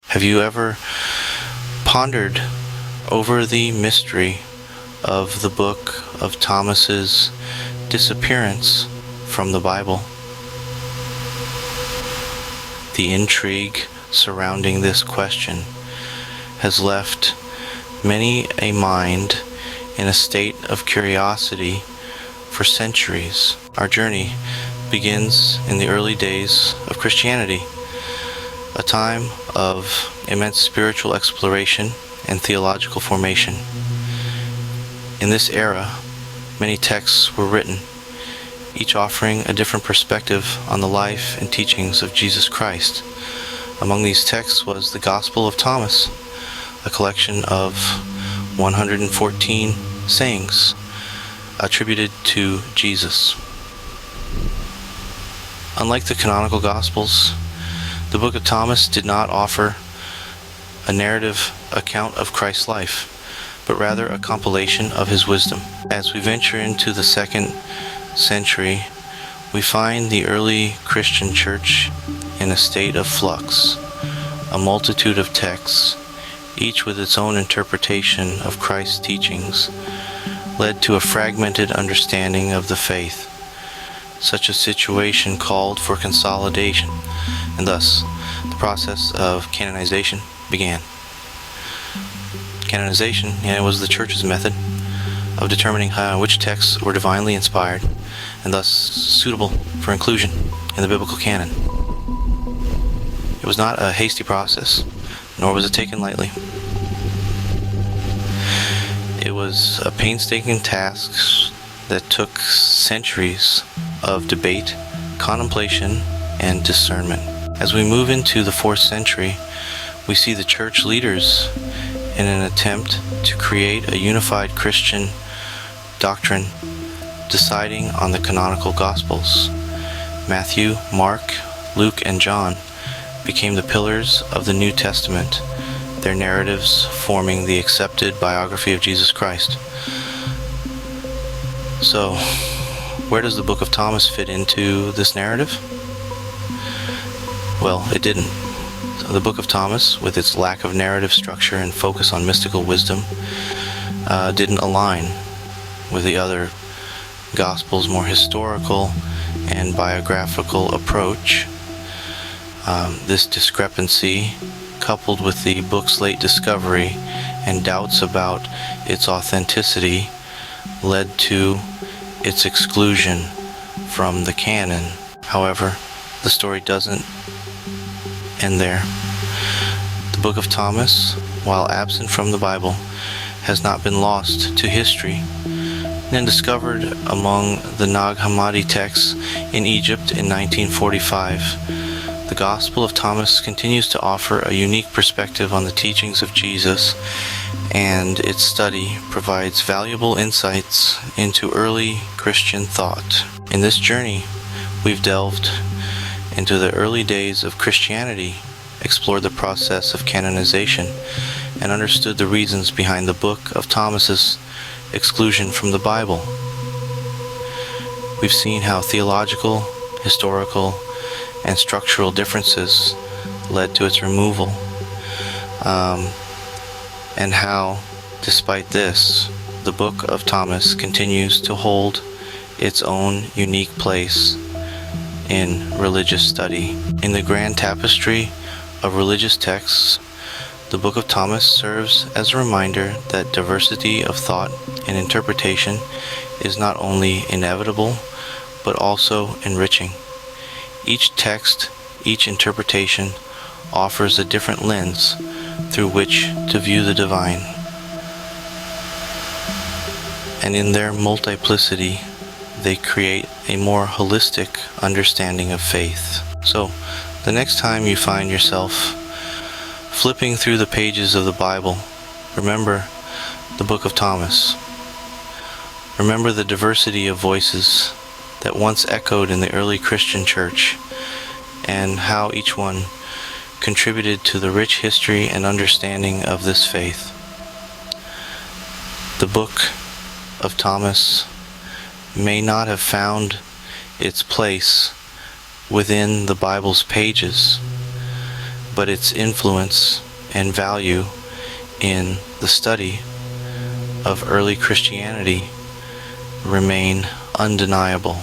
Have you ever pondered over the mystery of the book of Thomas's disappearance from the Bible? The intrigue surrounding this question has left many a mind in a state of curiosity for centuries. Our journey begins in the early days of Christianity, a time of immense spiritual exploration and theological formation. In this era, many texts were written, each offering a different perspective on the life and teachings of Jesus Christ. Among these texts was the Gospel of Thomas, a collection of 114 sayings attributed to Jesus. Unlike the canonical Gospels, the Book of Thomas did not offer a narrative account of Christ's life, but rather a compilation of his wisdom. As we venture into the 2nd century, we find the early Christian church in a state of flux, a multitude of texts, each with its own interpretation of Christ's teachings, led to a fragmented understanding of the faith. Such a situation called for consolidation, and thus the process of canonization began. Canonization was the Church's method of determining which texts were divinely inspired and thus suitable for inclusion in the biblical canon. It was not a hasty process, nor was it taken lightly. It was a painstaking task that took centuries of debate, contemplation, and discernment. As we move into the 4th century, we see the church leaders in an attempt to create a unified Christian doctrine, deciding on the canonical Gospels. Matthew, Mark, Luke, and John became the pillars of the New Testament, their narratives forming the accepted biography of Jesus Christ. So, where does the Book of Thomas fit into this narrative? Well, it didn't. So the Book of Thomas, with its lack of narrative structure and focus on mystical wisdom, didn't align with the other Gospels' more historical and biographical approach. This discrepancy, coupled with the book's late discovery and doubts about its authenticity, led to its exclusion from the canon. However, the story doesn't end there. The Book of Thomas, while absent from the Bible, has not been lost to history. Then discovered among the Nag Hammadi texts in Egypt in 1945, the Gospel of Thomas continues to offer a unique perspective on the teachings of Jesus, and its study provides valuable insights into early Christian thought. In this journey, we've delved into the early days of Christianity, explored the process of canonization, and understood the reasons behind the Book of Thomas's exclusion from the Bible. We've seen how theological, historical, and structural differences led to its removal, and how, despite this, the Book of Thomas continues to hold its own unique place in religious study. In the grand tapestry of religious texts, the Book of Thomas serves as a reminder that diversity of thought and interpretation is not only inevitable, but also enriching. Each text, each interpretation, offers a different lens through which to view the divine. And in their multiplicity, they create a more holistic understanding of faith. So, the next time you find yourself flipping through the pages of the Bible, remember the Book of Thomas. Remember the diversity of voices that once echoed in the early Christian church, and how each one contributed to the rich history and understanding of this faith. The Book of Thomas may not have found its place within the Bible's pages, but its influence and value in the study of early Christianity remain undeniable.